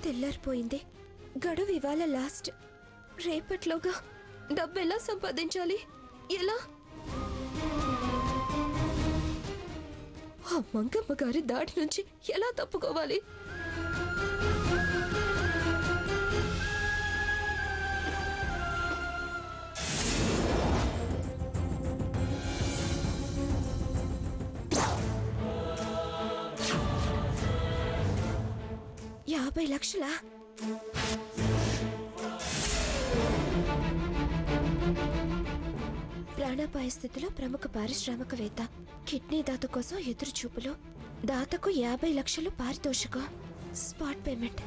తెల్లారిపోయింది. గడువు ఇవాళ లాస్ట్. రేపట్లోగా డబ్బు ఎలా సంపాదించాలి? ఎలా? ఆ మంగమ్మ గారి దాడి నుంచి ఎలా తప్పుకోవాలి? $50 లక్షలా? ప్రాణాపాయ స్థితిలో ప్రముఖ పారిశ్రామికవేత్త. కిడ్నీ దాత కోసం ఎదురు చూపులు. దాతకు 50 లక్షలు పారితోషికం. Spot payment.